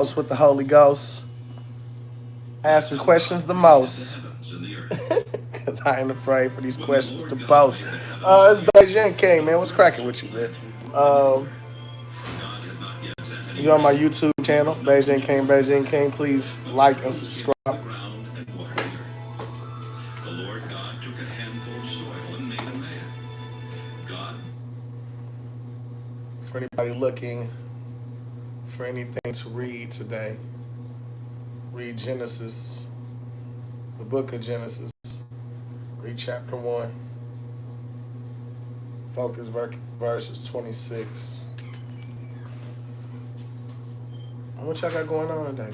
Most with the Holy Ghost. Asking questions the most. Because I ain't afraid for these questions to boast. It's Beijing King, man. What's cracking with you, man? Um, you on my YouTube channel, Beijing King, Beijing King. Please like and subscribe. For anybody looking for anything to read today, read Genesis, the book of Genesis. Read chapter 1. Focus verses 26. What y'all got going on today,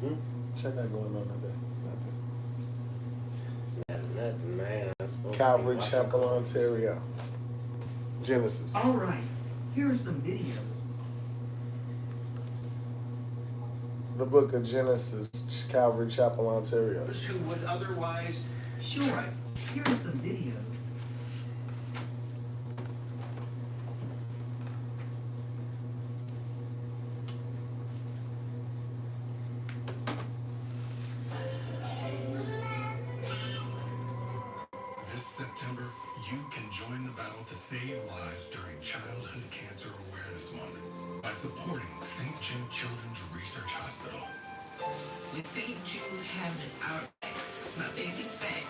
man? What y'all got going on today? Nothing, man. Calvary Chapel, Ontario. Genesis. All right, here are some videos. The book of Genesis, Calvary Chapel, Ontario. Who would otherwise... Sure, here are some videos. This September, you can join the battle to save lives during Childhood Cancer Awareness Month by supporting St. Jude Children's Research Hospital. With St. Jude having our backs, my baby's back.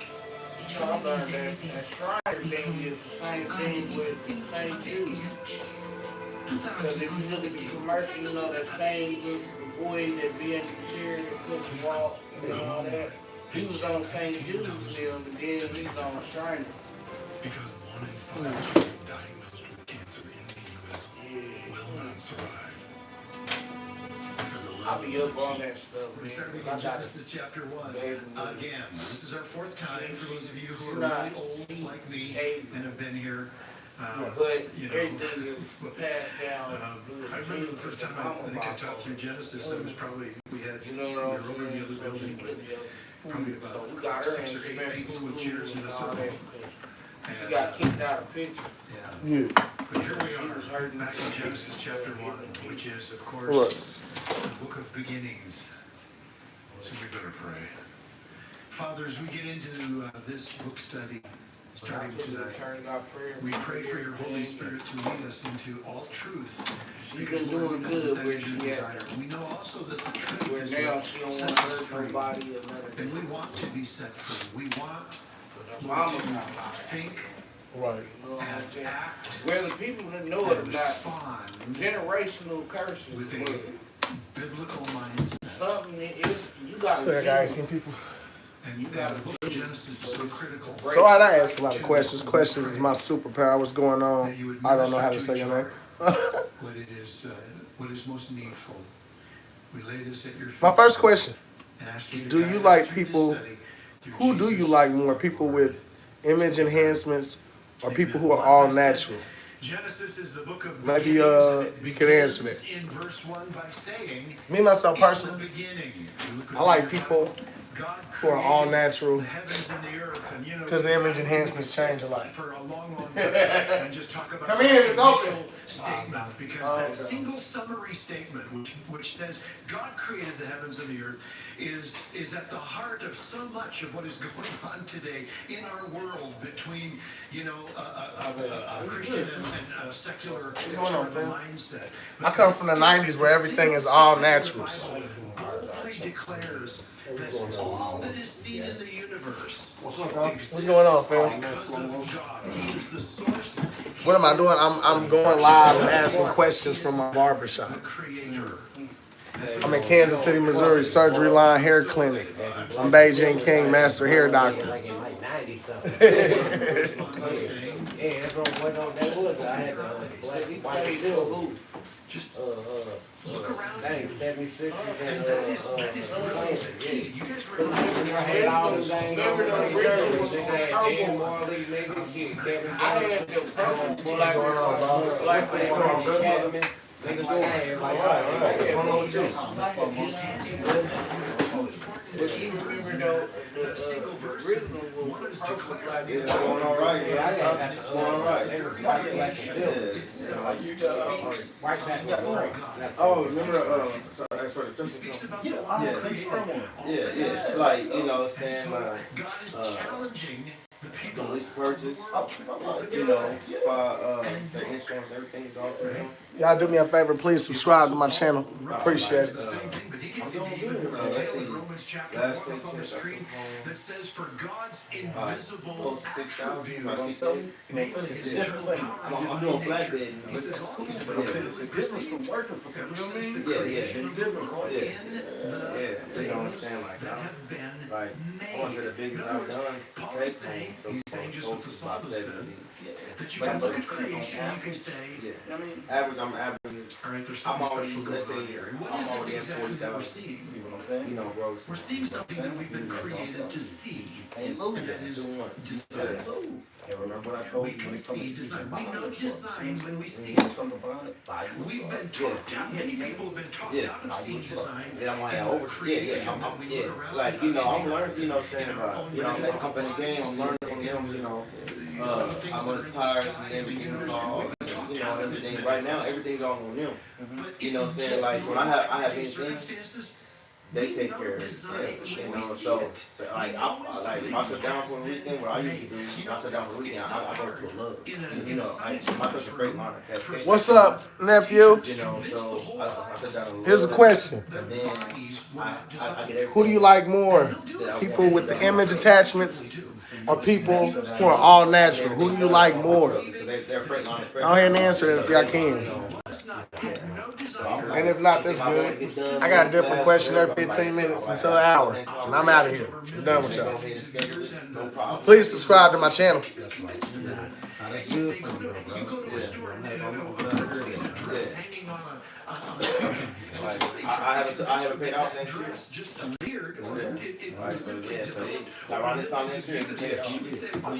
It You know, I truly learned means that everything. that Shrine thing is the same I thing didn't even with think my St. baby Jude. had a chance. I thought I was Because just if gonna you have look to at the do commercial, you know, that same it. little boy that be in the chair that couldn't walk and all that. He was on St. Jude's film and then he's on Shrine. Because 1 in 5 children diagnosed with cancer in the U.S. will not survive. I'll be up on that stuff, We're man. starting I in got Genesis chapter 1. Baby. Again, this is our 4th time for those of you who are Not really old like me able. and have been here. But you know, everything is passed down. I remember the first time I think I taught through Genesis, it was probably, we had, You know we what were I'm over in the other saying? building with So probably we got about her in 6 or 8 special people with school chairs in a and all circle. that. She And, got kicked out of picture. yeah. Yeah. But here we She was are, hurting. back in Genesis chapter 1, which is, of course, Right. the book of beginnings. So we better pray. Father, as we get into this book study, starting tonight, we pray for your Holy Spirit to lead us into all truth. She's Because, been Lord, doing we know good that where is your she desire. at. We know also that the truth Where is now what she don't want sets to us hurt free. nobody or nothing. And we want to be set free. We want, Lord, Mama to got lied. think Right. You know what I'm and saying? act Whether people that know it and or not, respond generational curses. with but a biblical mindset. something is you gotta So, guys, do. seen people. And the book of Genesis is so critical. So I ask a lot of questions. Questions is my superpower. What's going on? I don't know how to say your name. What is most needful. We lay this at your feet. My first question. And ask you to Do guide you us like through this people- study through Who do you Jesus, like more? our People Lord. with image enhancements or people who are Well, all as I said, natural? Genesis is the book of Maybe, beginnings, and it you can answer begins that. in verse 1 by saying, Me, myself, in the personally, beginning. I like people God who are all created natural the heavens and the earth, and you know, because the image we enhancements could change a sit lot. for a long, long time and just talk about Come in, the it's open. initial statement, because Oh, that okay. single summary statement, which says God created the heavens and the earth, is at the heart of so much of what is going on today in our world between, you know, a Christian and a secular going on, sort of a fam? mindset. I come from the 90s where everything is all naturals. Boldly declares that all that is seen in the universe What's going on, fam? because of God. He is the source, What am I doing? I'm going live and asking questions from my barbershop. the creator. I'm in Kansas City, Missouri, Surgery Line Hair Clinic. I'm Beijing King, Master Hair Doctor. Like in like 90 something. By saying, Yeah, that's what on that was. I had to white still just who? look around Dang, you. 76 And that is really the key. You guys realize I had all them dang Remember the nigga had Jim Marley, nigga, shit, Kevin I had the black going on, bro. Black Chapman. Nigga saying like, but you remember though, that single verse, original one was is purple declared. like this. Going all right. Yeah, I got And it that says going right. that They was very white, black, and creation silver. itself speaks White, black, and of white. God. That's Oh, it. remember as for the He speaks about Yeah, the I yeah, confirm on it. yeah. Like, you know what I'm And saying? so God is challenging the people Police of purchase, the world. you know, their insurance, everything is all through them. Y'all do me a favor, please subscribe to my channel. Appreciate The it. same thing, but he gets into doing even good. more Let's detail see. in Romans chapter Last 1 up on the page, screen that's that says, for God's invisible Close to 6,000, attributes, like namely his Yeah. eternal power I'm and doing divine nature. flatbed. He says all these have But been I'm saying it's a difference perceived from working for ever something. since the Yeah, creation of the different, world yeah. in the You know what I'm things saying? Like, that have been like, I want to say the made. biggest In other I've words, done. Paul is saying, he's saying just what the psalmist said, that you can look at creation and you can say, Yeah. I mean, Average, I'm averaging. all right, there's I'm something already, special let's going on say, here. And what I'm is it already at exactly that we're 40,000. seeing? see what I'm saying? You know, gross. We're seeing something that we've been created to see. Ain't lose. And that is Doing what? design. And remember what I told We you can when it comes see to design. We Bible know stuff. design when we see When it. it comes to Bible, Bible We've stuff. been talked out. Many people have been talked Yeah. out of seeing design. Yeah, I'm like, in over. creation. I'm When we yeah. look around, Like, you know, I'm in our- learning, you know, saying in our about, own you know, I'm physical up in the game, I'm learning from them, you know, how much tires and everything, you know, everything. Right now, everything's all on them. But You know what I'm in saying? Like, when I have anything, circumstances, they we take know care of it. design Yeah, when you we know, see so it. like, if I sit down for the weekend, what I usually do, if I sit down for the weekend, I go to a love. You know, I touch a freight line. What's up, nephew? You know, so I sit down and Here's a look, question. and then I get everything. Who do you like more? People with the image attachments or people who are all natural? Who do you like more? Go ahead and answer it if y'all can. And if not, that's good. I got a different question every 15 minutes until an hour. And I'm out of here. I'm done with y'all. Please subscribe to my channel. That's good for you, bro. You go to a store and you see a dress hanging on I haven't paid out next year. dress just appeared, or it Right, was so simply yeah, so developed. around this time next year, you can pay it. You would say, what are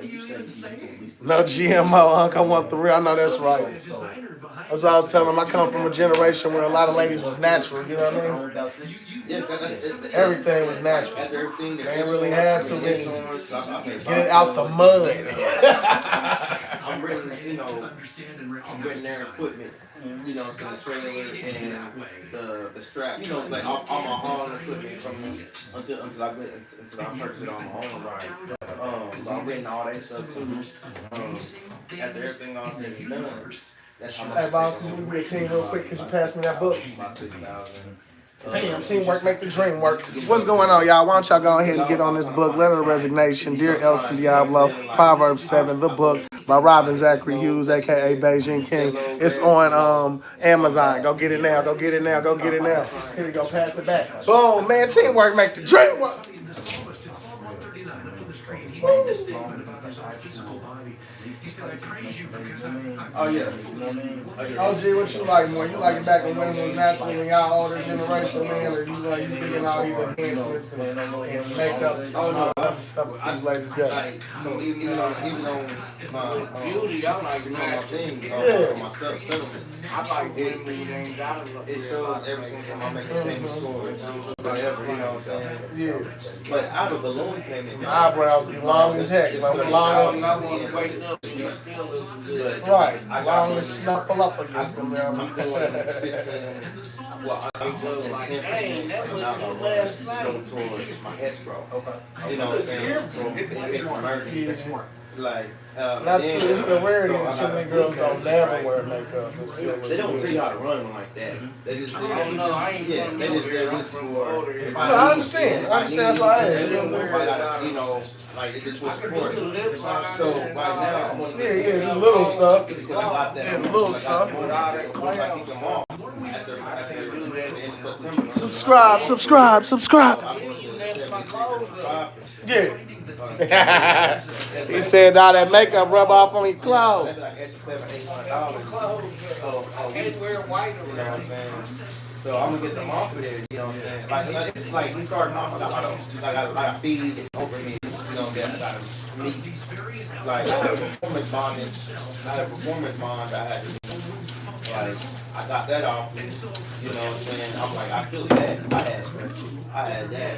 you even saying? No GMO, Unc. I want the real. I know that's right. A designer behind That's what I was telling them. I come from a generation where a lot of ladies was natural. You know what I mean? Yeah, that's Everything was natural. after everything. They ain't really had to really Get get it out the mud. I'm bringing, you to know, understand and I'm recognize bringing their design. equipment. You know, so the trailer and the strap. You know, like all my own equipment from until I purchase it on my own. Right. So I'm getting all that stuff too. After everything all said and done, that's how much. Hey, boss, can we be a team real quick? Could you pass me that book? About 6,000. Damn, teamwork make the dream work. What's going on, y'all? Why don't y'all go ahead and get on this book, Letter of Resignation, Dear Elson Diablo, Proverbs 7, the book by Robin Zachary Hughes, a.k.a. Beijing King. It's on Amazon. Go get it now. Go get it now. Go get it now. Here we go. Pass it back. Boom, man. Teamwork make the dream work. The psalmist in Psalm 139 up on the screen, he made this statement about his own physical body. He said, I praise you because I'm Oh, yeah. OG, what you like more? You like it back when women was natural when y'all older generation, man, or you like you thinking all these enhancements and makeup and all that other stuff that these ladies got? Like, so even though my Beauty, I like my natural. thing, Yeah. my stuff, I like women who ain't got a it shows every single time I make a payment for it, whatever, you know what I'm saying? Yeah. But out of balloon payment, My eyebrows be long as heck, like as long as I want to wake up and you still looking good. right, as long as snuffle up against them. I'm Man. going 16, well, I'm going Like, 10 dang, that was and your I'm last go night. towards my escrow. Okay. You know what I'm saying? So it's emergency. Like, Not too, it's a rarity that too many girls don't never wear makeup. They don't tell you how to run them like that. They just I don't know, I ain't yeah, from they just nowhere, do I'm this from for. older if here. No, I understand. if I understand, that's why I asked. need, if I gotta, you know, like it just I was can do for the it. lips on So there right and now, all I'm that. gonna Yeah, the little stuff. because I got that. Yeah, the little stuff. Once I keep them off after the end of September. Subscribe. I'm going to Yeah. He said all that makeup rub off on your clothes. maybe like extra $700-800. So Can't wear white you know what I'm around. saying? So I'm gonna get them off of there, you know what I'm saying? Like it's like he started off I got feed over me, you know, that I gotta meet. Like I had a performance bond I had to like I got that off, you know what I'm saying? I'm like, I feel that. I had that.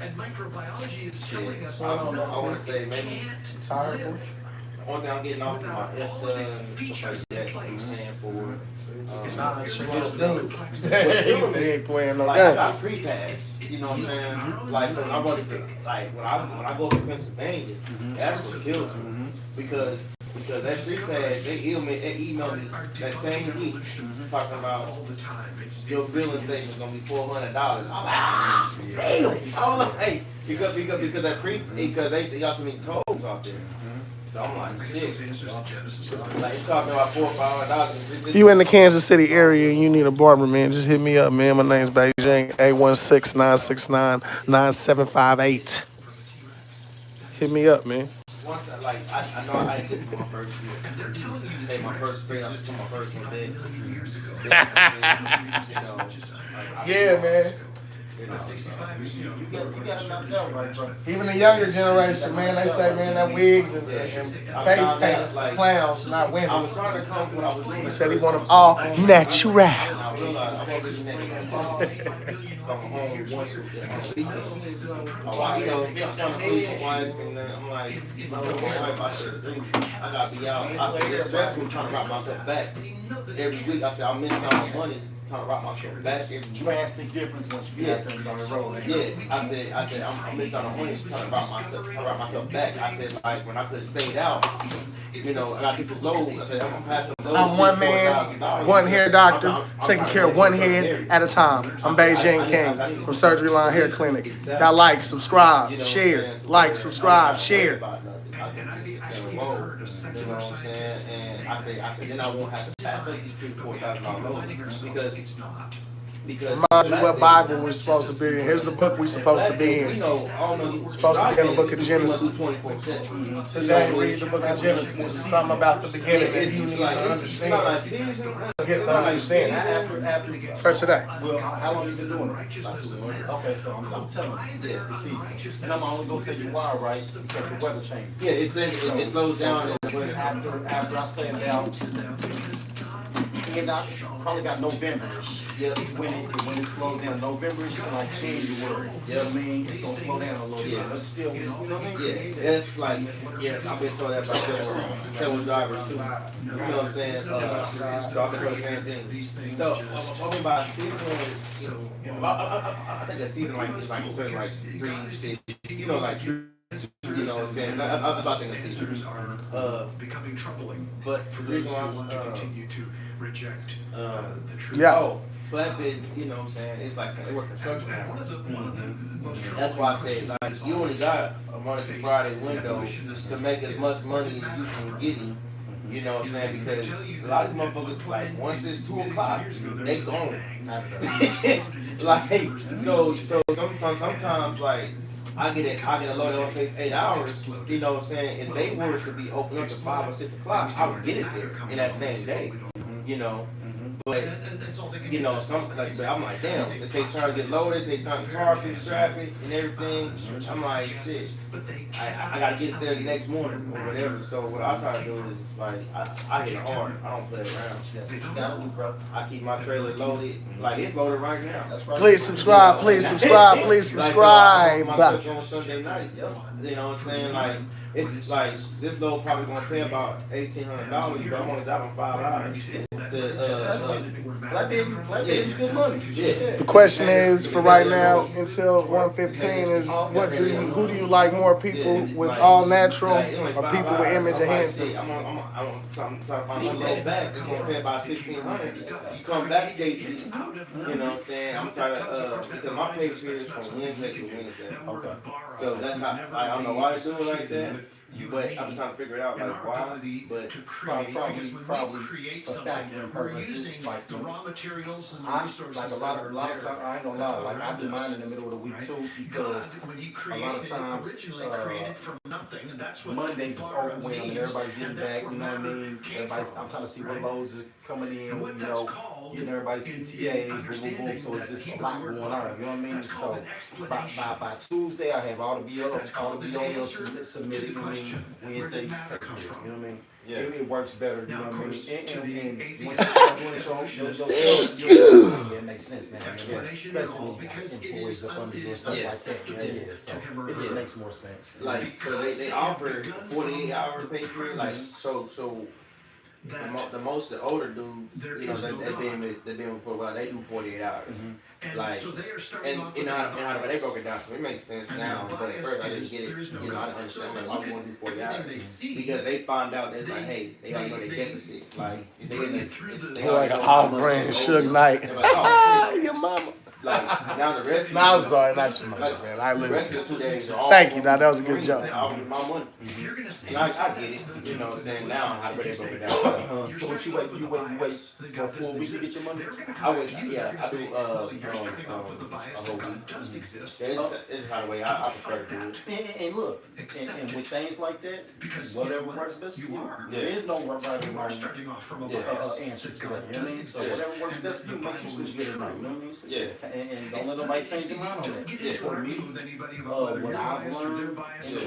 And microbiology is telling us I wanna say maybe Tired? Only thing I'm getting off of my F done, stuff like that, I'm paying for it. He ain't playing no Like I game. got free pass, you know what I'm saying? Like so I want to like when I go to Pennsylvania, that's what kills me because that free pass they emailed me that same week talking about your billing statement's gonna be $400. I'm like, damn. I was like, because that because they got so many tolls out there. So I'm like, shit. Like it's talking about $400 or $500. You in the Kansas City area and you need a barber, man, just hit me up, man. My name's Beijing, 816-969-9758. Hit me up, man. Once like I know I did my first year. Hey, my first grade, I was my first one day. Yeah, man. You got knocked out, right, bro? Even the younger generation, man, they say, man, that wigs and face paint like, clowns, not women. I was trying to come when I was doing He said he want them all natural. I realized I wasn't come home once a week. I'm trying to please my wife, and then I'm like, my wife, I said, I gotta be out. I said, it's stressful trying to rock myself back every week. I said, I'm missing out on money. Trying to rock myself back every week. Drastic difference once you get out there and on the road. Yeah, I said, I'm missing out on money trying to rock myself back. I said, like, when I could have stayed out, you know, I gotta get this load. I said, I'm gonna pass the load. I'm one man, one hair doctor, taking care of one head at a time. I'm Beijing King from Surgery Line Hair Clinic. Y'all like, subscribe, share, like, subscribe, share. And you know what I'm saying? And I said, then I won't have to pass up these $3,000-$4,000 loads because Remind you what Bible we're supposed to be in. Here's the book we're supposed to be in. You know, I don't know. Supposed to be in the book of Genesis. 24/7. Today, read the book of Genesis. It's something about the beginning that you need to It's not understand. like season. Get to understand. After For today. well, how long you been doing it? Like 2 months. Okay, so I'm telling you, the season. And I'm only gonna tell you why, right? Because the weather changes. Yeah, it slows down in the winter. After I say down, and I probably got November-ish. Yeah. When it slows down, November-ish is like January. You know what I mean? It's gonna slow down a little bit. But still, you know what I mean? Yeah, that's like, I've been told that by several drivers too. You know what I'm saying? So I've been told the same thing. So, I mean, by season, I think that season like is like certain like 3 stages. You know, like 3. You know what I'm saying? I was about to say seasons are becoming troubling. But For the those reason why who want to continue to reject the truth. Yeah. flatbed, you know what I'm saying? It's like they work construction now. One of the most That's why I said, like, you only got a Monday to Friday window to make as much money as you can get in. You know what I'm saying? Because a lot of motherfuckers, like, once it's 2 o'clock, they gone. Like, so sometimes, like, I get a load that takes 8 hours, you know what I'm saying? If they were to be open up to 5 or 6 o'clock, I would get it there in that same day, you know? But, you know, but I'm like, damn, it takes time to get loaded, it takes time to carpet, strap it, and everything. I'm like, shit, I gotta get it there the next morning or whatever. So what I try to do is, like, I hit hard. I don't play around. That's what you gotta do, bro. I keep my trailer loaded. Like, it's loaded right now. That's right. Please subscribe, please subscribe, please subscribe. Like, so I my truck on Sunday night. You know what I'm saying? Like, it's like, this load probably gonna pay about $1,800, but I'm only driving 5 hours to, Flatbed is good money. yeah. The question is, for right now, until 1:15, is who do you like more, people with all natural or people with image enhancements? I'm trying to find my load back. It's gonna pay about $1,600. You come back to KC, you know what I'm saying? I'm trying to, because my pay period is from Wednesday to Wednesday. Okay. So that's how, I don't know why they do it like that, but I'm trying to figure it out, like why, but Probably for factoring purposes, like the raw materials and the like resources. a lot of times, I ain't gonna lie, like I do mine in the middle of the week too, because when he a lot of times, originally created from nothing, and that's what Mondays is overwhelming, everybody's getting back, you know what I mean? I'm trying to see what loads are coming in, you know, getting everybody's ETAs, boom, boom, boom. So it's just a lot going on. You know what I mean? So by Tuesday, I have all the BOs submitted. You know what I mean? Wednesday, you know what I mean? Yeah. It works better. You know what I mean? And when you start doing it, it makes sense now. Especially when you got employees up under you and stuff like that. Yeah. So it just makes more sense. Like, so they offer 48-hour pay period. Like, so the most the older dudes, you know, they've been for a while. They do 48 hours. Like, and you know how they broke it down. So it makes sense now. But at first I didn't get it. You know, I didn't understand. Like, why we want to do 40 hours? Because they find out that it's like, hey, they already know their deficit. Like, they like an off-brand Suge Knight. Your mama. Like, now the rest. No, I'm sorry, not your mother, man. I listen. Thank you. Now that was a good joke. My money. And I get it. You know what I'm saying? Now how they broke it down. So what you wait for 4 weeks to get your money? I wait. Yeah, I do. A whole week. It's how the way I prefer to do it. And look, and with things like that, whatever works best for you. There is no right or wrong answer to that. You know what I mean? So whatever works best for you, make sure you get it right. You know what I mean? Yeah. And don't let nobody change their mind on that. For me, what I've learned in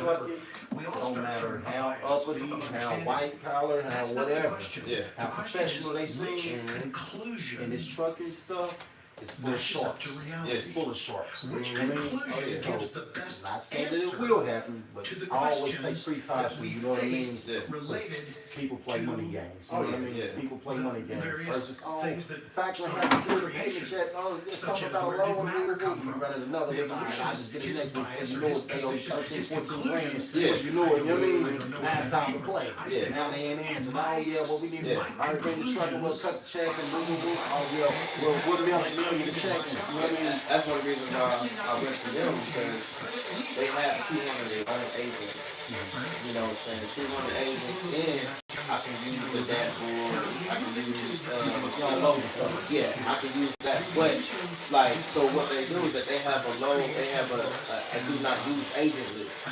trucking, don't matter how uppity, how white collar, how whatever, how professional they seem, and this trucking stuff, it's full of sharks. Yeah, it's full of sharks. You know what I mean? So, not saying that it will happen, but I always take precautions. You know what I mean? People play money games. You know what I mean? People play money games. Versus, factory has to do the payment check. Oh, there's something about a loan. You run it another way. I just get it next week. And you know it's 13, 14 grand. Yeah, you know it. You know what I mean? Now it's time to play. Yeah. Now they ain't answering. Oh, yeah, well, we need to bring the truck and we'll cut the check and boom, boom, boom. Oh, yeah, well, we'll be able to the check. You know what I mean? That's one of the reasons why I went to them, because they have 200 of their own agents. You know what I'm saying? 200 agents, and I can use the dashboard. I can use I can use that. But like, so what they do is that they have a do not use agent list.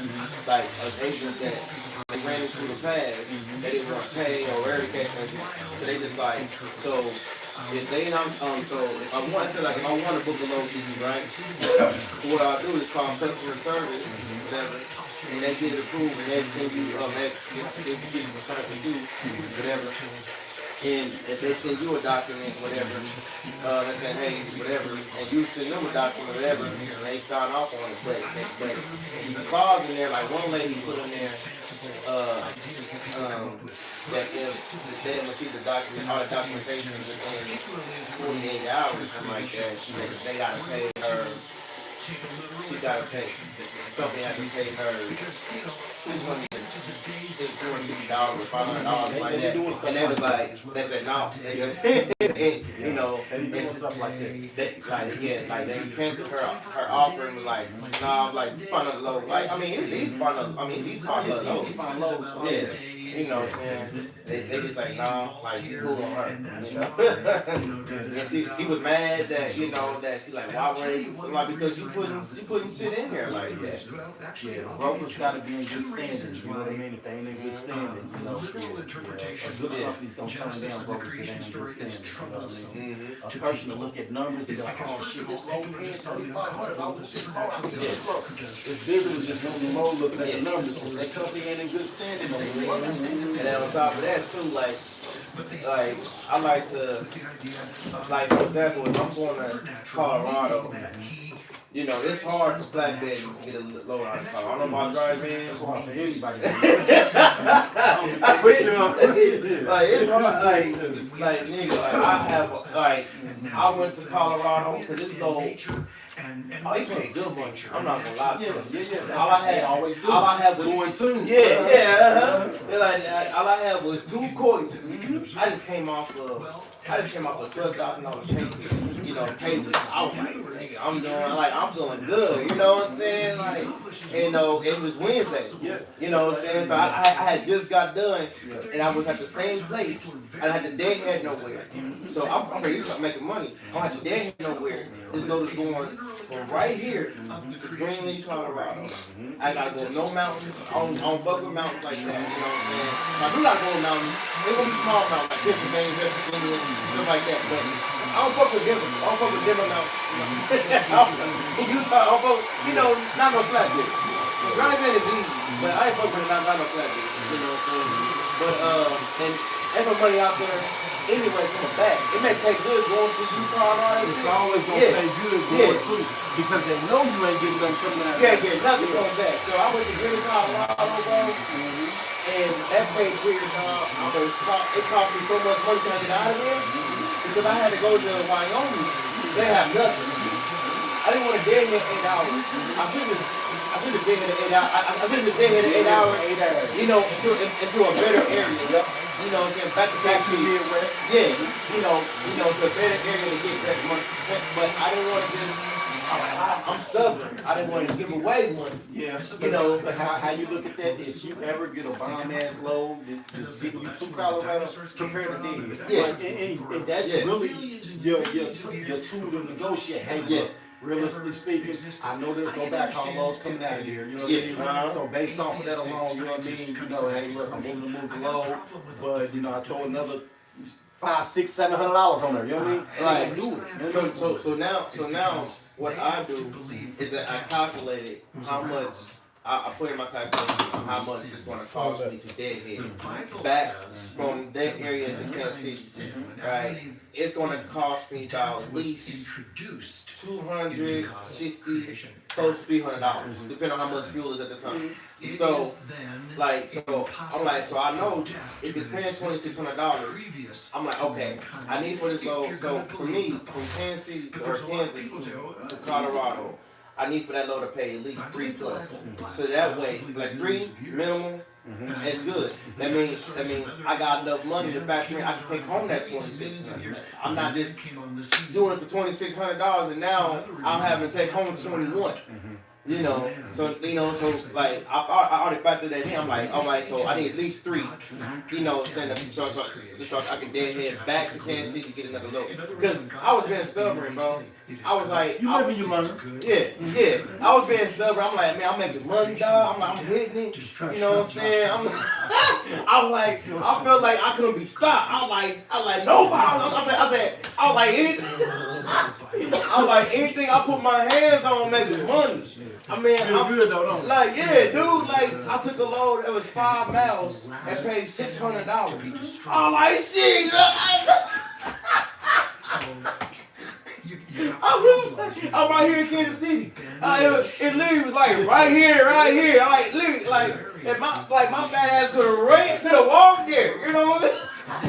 Like an agent that they ran into the past, they didn't want to pay or everything. So they just like, so if they so if I want to book a load these, right? What I'll do is call customer service, whatever, and they get it approved, and they send you they give you whatever. And if they send you a document, whatever, they say, hey, whatever, and you send them a document, whatever, and they sign off on it, but you clause in there, like one lady put in there, that if they didn't receive the document, all the documentation within 48 hours or something like that, they gotta pay her. She gotta pay. The company has to pay her $250 or $500 like that. And they was like, they said no. You know, and stuff like that. That's like they canceled her offer and was like, no, like you find another load. Like he's find another load. Yeah. You know what I'm saying? They just like, no, like, you cool on her. You know? And she was mad that, you know, that she like, why were you? Like, because you putting shit in here like that. Yeah, brokers got to be in good standing. You know what I mean? If they ain't in good standing, you know, a good company's going to turn down brokers that ain't in good standing. You know what I mean? A person to look at numbers and be like, oh shit, this load paying $3,500. This car, it's bigger than just one load looking at the numbers. If that company ain't in good standing, and then on top of that too, like I like to, like for example, if I'm going to Colorado, you know, it's hard for flatbed to get a load out of Colorado. I don't know about driving. It's hard for anybody. Like it's hard, like nigga, like I went to Colorado because this load. Oh, he paid good money. I'm not gonna lie to you. All I had was going too. All I had was 2 quarters. I just came off of $12,000 payment. You know, payment. I was like, nigga, I'm doing good. You know what I'm saying? Like, you know, it was Wednesday. You know what I'm saying? So I had just got done, and I was at the same place. I had the dead head nowhere. So I'm ready to start making money. I had the dead head nowhere. This load is going from right here to Greenlee, Colorado. I gotta go no mountains, on Buckle Mountains like that, you know what I'm saying? I do not go mountains. They're gonna be small mountains, like Pennsylvania, stuff like that. But I don't fuck with Denver. I don't fuck with Denver now. In Utah, I don't fuck with, you know, not no flat bitch. Grind man is easy, but I ain't fuck with it, not no flat bitch. You know what I'm saying? But, and there's no money out there anyway coming back. It may take good going to Utah and all that. It's always gonna pay good going too, because they know you ain't getting nothing coming out. You ain't getting nothing coming back. So I went to Green Colorado, bro, and that paid weird, dog. It cost me so much money trying to get out of there because I had to go to Wyoming. They have nothing. I didn't want to dead here 8 hours. I should have dead here 8 hours. I should have dead here 8 hours. You know, into a better area. Yep. You know, getting back to the Midwest. Yeah. You know, to a better area to get that money. But I didn't want to just. I'm stubborn. I didn't want to give away money. Yeah. You know, how you look at that? If you ever get a bomb ass load, just getting you to Colorado compared to dead. Yeah. And that's really your tool to negotiate. Hey, yeah. Realistically speaking, I know there's no backhaul loads coming out of here. You know what I mean? So based off of that alone, you know what I mean? You know, hey, look, I'm willing to move the load, but you know, I throw another $500, $600, $700 on there. You know what I mean? Right. Do it. So now, what I do is that I calculated how much. I put in my calculation how much it's going to cost me to deadhead back from that area to Kansas City, right? It's going to cost me about at least $260, close to $300, depending on how much fuel is at the time. So I know if it's paying $2,600, I'm like, okay, I need for this load. So for me, from Kansas City or Kansas to Colorado, I need for that load to pay at least 3+. So that way, like 3 minimum, it's good. That means I got enough money to factor in. I can take home that $2,600. I'm not just doing it for $2,600 and now I'm having to take home $21. You know, so like I already factored that in. I'm like, all right, so I need at least 3. You know, so I can deadhead back to Kansas City to get another load. Because I was being stubborn, bro. I was like, you live and you learn. Yeah. I was being stubborn. I'm like, man, I'm making money, dog. I'm hitting it. You know what I'm saying? I was like, I felt like I couldn't be stopped. I was like, nobody. I was like, anything I put my hands on making money. I mean, I'm good though, don't you? Like, yeah, dude. Like, I took a load that was 5 miles and paid $600. I'm like, shit. I'm right here in Kansas City. It literally was like right here. Like literally, like if my fat ass could have walked there. You know what I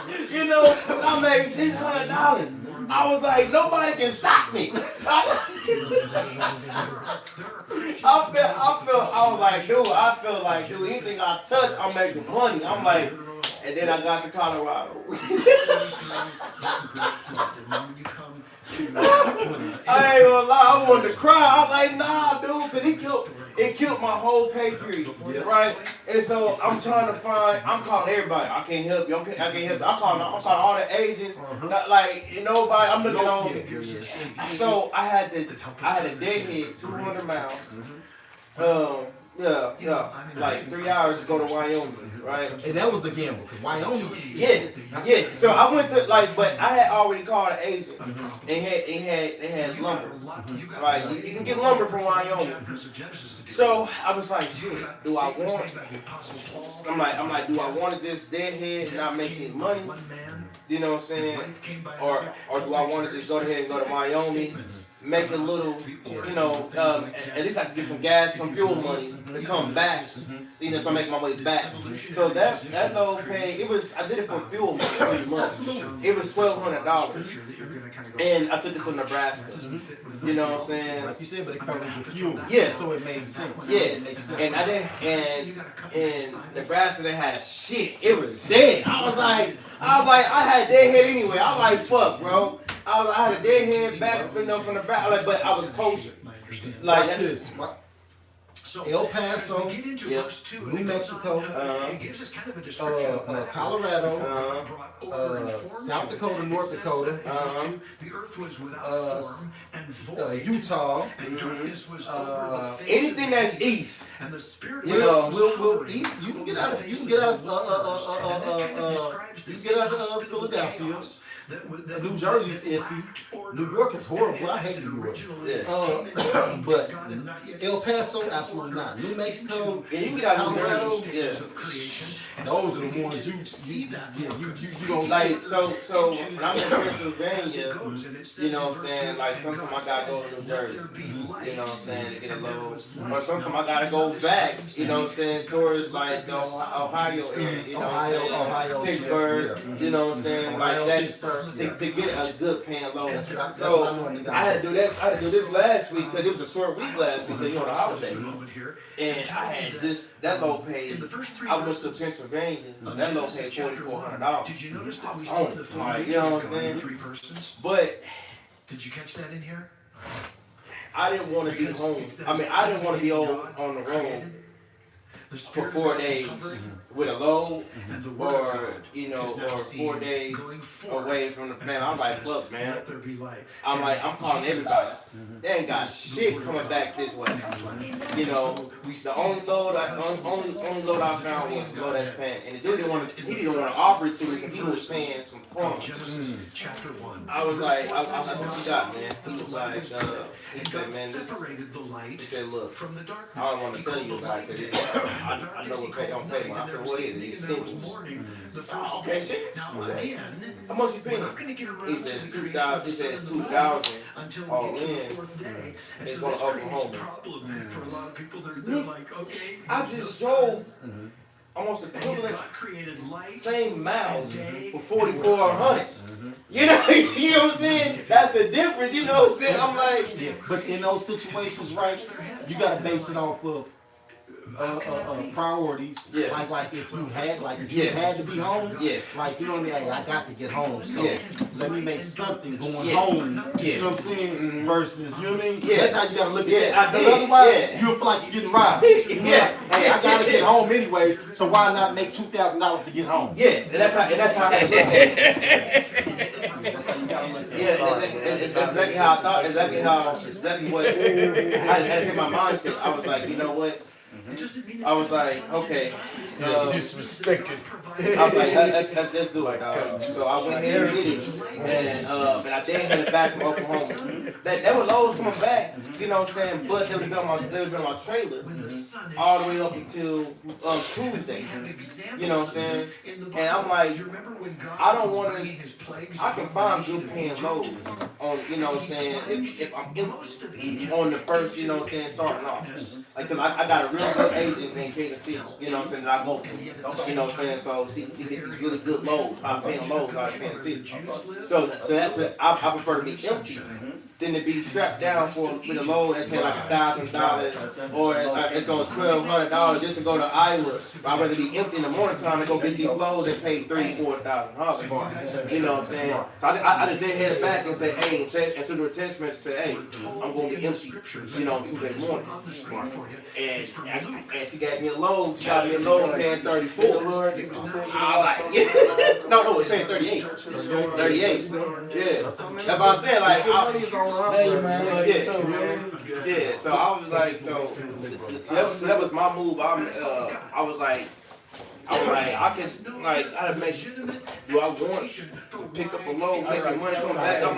mean? You know, I made $600. I was like, nobody can stop me. I feel like, dude, anything I touch, I'm making money. I'm like, and then I got to Colorado. I ain't gonna lie, I wanted to cry. I'm like, nah, dude, because it killed my whole pay period, right? And so I'm trying to I'm calling everybody. I can't help you. I can't help you. I'm calling all the agents. Not like nobody. I'm looking on. So I had to deadhead 200 miles. Yeah, like 3 hours to go to Wyoming, right? And that was the gamble, because Wyoming. Yeah. So I went to but I had already called an agent. They had lumber, right? You can get lumber from Wyoming. So I was like, shit, do I want? I'm like, do I want this deadhead and not make any money? You know what I'm saying? Or do I want to just go ahead and go to Wyoming, make a little, you know, at least I can get some gas, some fuel money to come back. You know, so I make my way back. So that low pay, I did it for fuel money pretty much. It was $1,200. And I took it to Nebraska. You know what I'm saying? Like you said, but it covers your fuel. Yeah. So it made sense. Yeah. It makes sense. And I didn't, and Nebraska they had shit. It was dead. I was like, I had deadhead anyway. I was like, fuck, bro. I had a deadhead back, you know, from the back, but I was kosher. Like this. So, El Paso, as we get into Yep. verse 2, New it goes Mexico, on, it gives us kind of a description of what Colorado, God brought order and form South to it. Dakota, It North says Dakota, that in verse 2, the earth was without form and void, Utah. and darkness was over the face Anything of the that's deep, east. and the Spirit You of know, God was We'll hovering eat. You can over get the out of face you can get out of the waters. And this kind of describes the you can same get out of hospitable Philadelphia. chaos that New Jersey's that iffy. lacked order New York is horrible. I as hate it New York. originally Yeah. came into being, because But God had not yet El Paso, spoken absolutely order not. New Mexico, Yeah, you can get out of New Colorado, Jersey. stages Yeah. of creation. And those so are we the get ones to you see that you progress. don't Like, so when I'm in As Pennsylvania, it goes, and it says you know in what I'm verse saying? 3, Like, and sometimes God I gotta go said, to New "Let Jersey. there be light." You know what I'm saying? To get a And there load. was Or light. sometimes Now, I gotta go notice back, it doesn't you know what I'm say- saying? God Towards said, "Let like there the be sun." Ohio area, you know what I'm saying? Ohio, Pittsburgh, you know what I'm saying? Ohio, Like that, Pittsburgh, to get a good paying load. That's what I So normally got. I had to do this. I had to do this last week because it was a short week last week. You know, the holiday. Moment here. And I had this. That load paid. In the first three I went to verses Pennsylvania. of That load Genesis paid chapter $4,400. Did you notice that we Oh, see the like, formation you know of what I'm God in saying? three persons? But Did you catch that in here? I didn't want to be Because home. it says, I mean, I didn't want to be God on the road created the for Spirit 4 of God was days hovering, with a load, and the Word of or God you know, is now or seen 4 days going forth, away from the as plan. God I'm like, says, look, man. Let there be light. I'm And like, I'm calling Jesus everybody. They ain't got is the shit Word of coming God back this way. in flesh. You know, So we the see only load because only load I found was the load that's paying, and the dude didn't want to. He didn't want to offer it to me because he was paying some of funds. Genesis chapter 1. I was Verse like, 4 I says, what "And you God got, saw man? that He the was light like, was good, he and said, God man, this. separated the light He said, look, from the I darkness. don't want He to tell called you the like light this. day, I and the know darkness what he pay called don't pay. night. I And said, there was what is it? evening, These and there was singles. morning, the Oh, first okay, day. shit. Now Okay. again, How much you we're paying? not going to get around He to said the it's creation of 2,000. the He sun said it's and the moon 2,000. until we all get to the in. fourth day. And It's so going this to creates a Oklahoma. problem for a lot of people. They're like, okay, I there's just no sun. drove almost And yet equivalent God created light same miles and day for 4,400. You know, you know what I'm saying? That's the difference. You know what I'm saying? I'm like, Yeah, but in those situations, right, you gotta base it off of priorities. Yeah. Like if you had to be home, Yeah. like you know what I mean, like, I got to get home, so Yeah. let me make something going Yeah. home. Yeah. You know what I'm saying? Versus, you know what I mean? Yeah. That's how you gotta look at Yeah, it. I Because did. otherwise, Yeah. you'll feel like you're getting robbed. Yeah. Hey, I gotta get home anyways, so why not make $2,000 to get home? yeah, and that's how I had to look at it. That's how you gotta look at it. Yeah, Sorry, that's exactly how I thought. Exactly what I had to take my mindset. I was like, you know what? I was like, okay. Disrespected. I was like, let's do it. So I went ahead and did it, and I then headed back from Oklahoma. That was always coming back, you know what I'm saying? But they would have been on my trailer all the way up until Tuesday. You know what I'm saying? And I'm like, I don't want to. I can find good paying loads on, you know what I'm saying? If I'm empty on the first, you know what I'm saying, starting off. Like, cause I got a real good agent in Kansas City, you know what I'm saying, that I go through. You know what I'm saying? So see, he get these really good loads. I'm paying loads out of Kansas City. So that's it. I prefer to be empty than to be strapped down with a load that pay like $1,000 or it's going $1,200 just to go to Iowa. But I'd rather be empty in the morning time to go get these loads and pay $3,000-$4,000. You know what I'm saying? So I just did head back and say, hey, and send her a text message say, hey, I'm going to be empty, you know, Tuesday morning. And she gave me a load. She got me a load paying 34. I was like, yeah. No, it's saying 38. 38. Yeah. That's what I'm saying. Like, yeah. So I was like, so that was my move. I was like, I can, like, I had to make sure, do I want to pick up a load, make some money, come back? I'm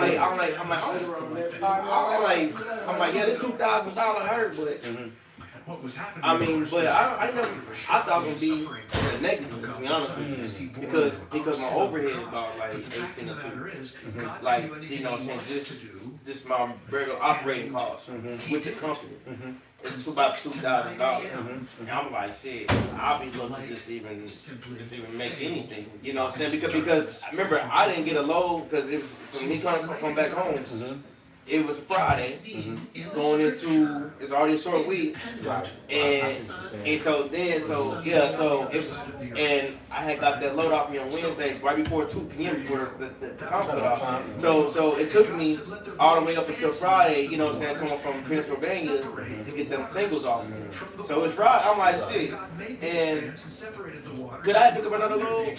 like, yeah, this $2,000 hurt, but, I mean, but I thought it would be a negative, to be honest with you, because my overhead is about like 18 or 2. Like, you know what I'm saying, this my regular operating costs with the company. It's about $2,000. And I'm like, shit, I'll be looking to just even make anything. You know what I'm saying? Because remember, I didn't get a load because when me come back home, it was Friday, going into it's already a short week, Right. and so it was, and I had got that load off me on Wednesday right before 2 p.m. before the time cut off. So it took me all the way up until Friday, you know what I'm saying, coming from Pennsylvania to get them singles off. So it's Friday. I'm like shit, and could I pick up another load?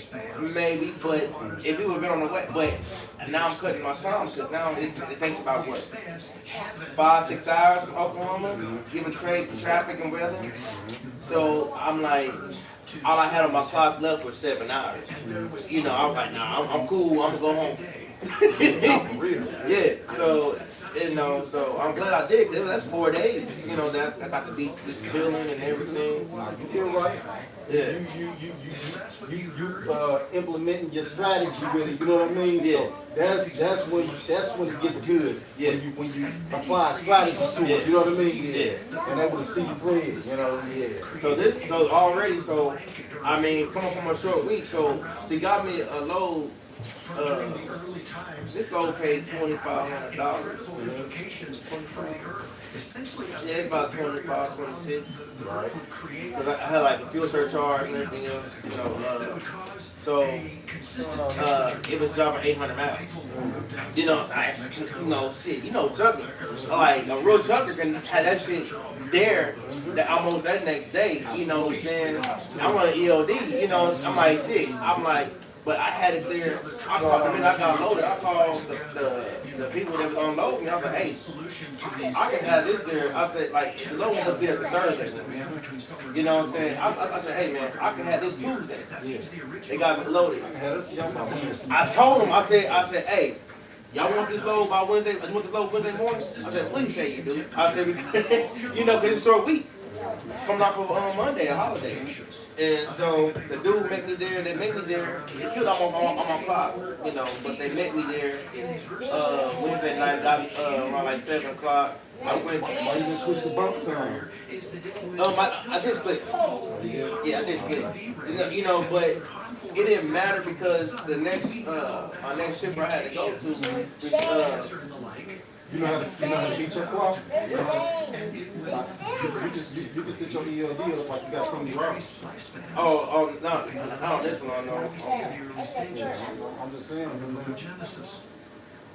Maybe, but if it would have been on the way, but now I'm cutting my time because now it takes about what 5-6 hours from Oklahoma, given traffic and weather. So I'm like, all I had on my clock left was 7 hours. You know, I was like, nah, I'm cool. I'm gonna go home. Yeah. So so I'm glad I did. That's 4 days. You know, that I got to be just chilling and everything. You're right. Yeah. You implementing your strategy with it. You know what I mean? Yeah. So that's when it gets good. Yeah. When you apply strategy to it. You know what I mean? Yeah. And able to see your bread. You know? Yeah. So I mean, coming from a short week, so she got me a load. This load paid $2,500. Yeah, it's about 25, 26. Right. Because I had like the fuel surcharge and everything else, you know. So it was driving 800 miles. You know, shit. You know, trucking. Like a real trucker can have that shit there almost that next day. You know what I'm saying? I'm on an ELD. You know, I'm like shit. But I had it there. I got loaded. I called the people that was unloading me. I was like, hey, I can have this there. I said, like, the load was there for Thursday. You know what I'm saying? I said, hey, man, I can have this Tuesday. They got me loaded. I told them, I said, hey, y'all want this load by Wednesday? You want this load Wednesday morning? I said, please say you do. I said, because, you know, because it's a short week. Coming off of Monday, a holiday. And so the dude make me there, they make me there. It killed on my clock, you know, but they met me there Wednesday night, got around like 7 o'clock. I went. Why you just switch the bump time? I did split. Yeah, I did split. You know, but it didn't matter because the next my next ship I had to go to You know how to beat your clock? You can sit your ELD up like you got something wrong. Oh, no, this one, no. I'm just saying.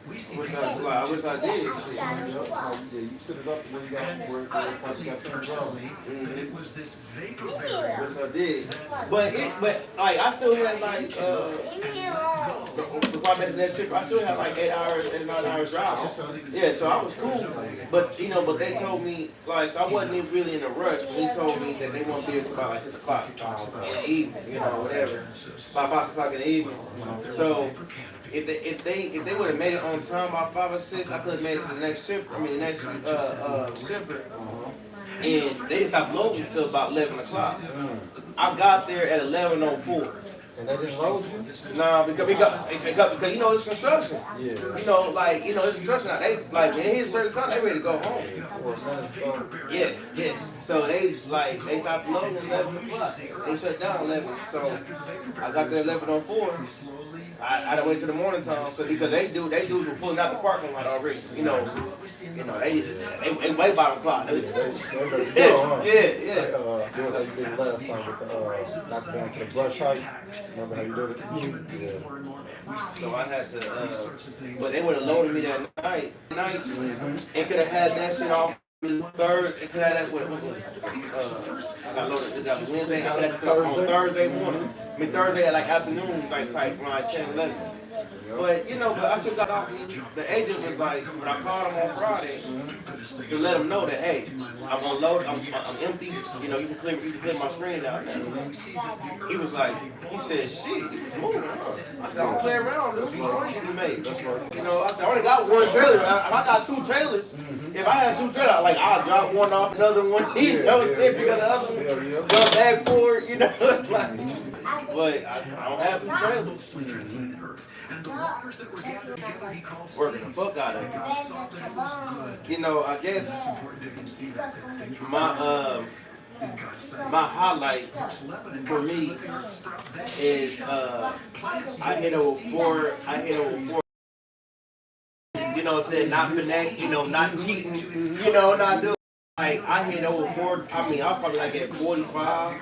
I wish I did. Yeah, you set it up where you got where it's like you got something wrong. It was this vapor I barrier. wish I did. But like I still had like before I met that ship, I still had like 8 hours and 9 hours drive. Yeah, so I was cool. But you know, but they told me like so I wasn't even really in a rush. But he told me that they won't be there until about like 6 o'clock in the evening, you know, whatever. About 5 o'clock in the evening. So if they would have made it on time by 5 or 6, I could have made it to the next shipper. I mean the next shipper. And they didn't stop loading until about 11 o'clock. I got there at 11:04. And they didn't load you? Nah, because you know it's construction. Yeah. You know, like it's construction. Now they like when it hits certain time, they ready to go home. Yeah. So they stopped loading at 11 o'clock. They shut down 11. So I got there 11:04. I had to wait till the morning time because they dudes were pulling out the parking lot already. You know, they way bottom clock. Yeah. That's how you did it last time with not going to the brush height. Remember how you did it? Yeah. So I had to, but they would have loaded me that night, and could have had that shit off Thursday. It could have that I got loaded. That was Wednesday. I had to on Thursday morning. I mean Thursday at like afternoon, like type around 10, 11. But you know, but I still got off. The agent was like, when I called him on Friday to let him know that hey, I'm gonna load. I'm empty. You know, you can clear my screen out now. He was like, he said, shit, you was moving. Huh? I said, I don't play around. There's some money to be made. You know, I said, I only got one trailer. If I got 2 trailers, if I had 2 trailers, like I'll drop one off, another one. You know, sit because the other one go back forward. You know, but I don't have 2 trailers. And the waters that were gathered together he called Working the fuck out of it. You know, I guess my highlight for me is I hit over 4 know what I'm saying, not connect, you know, not cheating, you know, not doing. Like, I hit over 4, I mean, I was probably like at 45,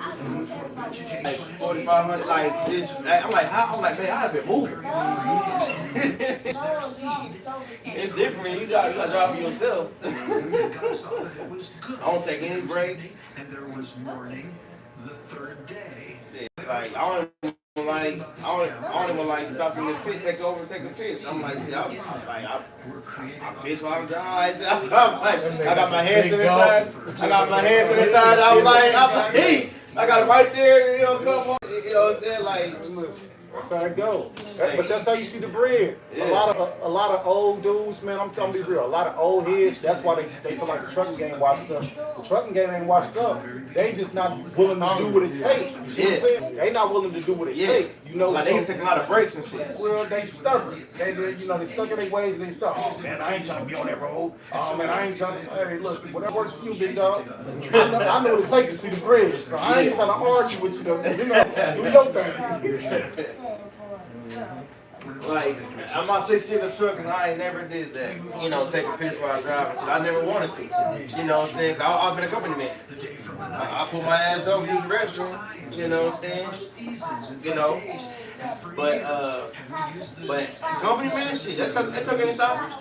like 4,500, like this. I'm like, how? I'm like, man, I've been moving. It's different, man. You got to drive for yourself. I don't take any breaks. And there was morning the third day. Shit, like, I don't even like stop in this pit, take over and take a piss. I'm like, shit, I'm piss while I'm driving. I got my hands to the side. I got my hands to the side. I'm like, hey, I got it right there, you know, come on. You know what I'm saying? Like, that's how it go. But that's how you see the bread. Yeah. A lot of old dudes, man, I'm telling you real. A lot of old heads, that's why they feel like the trucking game washed up. The trucking game ain't washed up. They just not willing to do what it takes. You see what I'm saying? They not willing to do what it takes. You know, like they can take a lot of breaks and shit. Well, they stubborn. They you know, they stuck in their ways and they stuck. Oh man, I ain't trying to be on that road. Oh man, I ain't trying to. Hey, look, whatever works for you, big dog. I know what it takes to see the bread. So I ain't trying to argue with you though. You know, do your thing. Like, I'm about 6 years in the truck and I ain't never did that. You know, take a piss while I driving. Cause I never wanted to. You know what I'm saying? I've been a company man. I pull my ass over, use the restroom. You know what I'm saying? You know. But company man, shit, that took any time.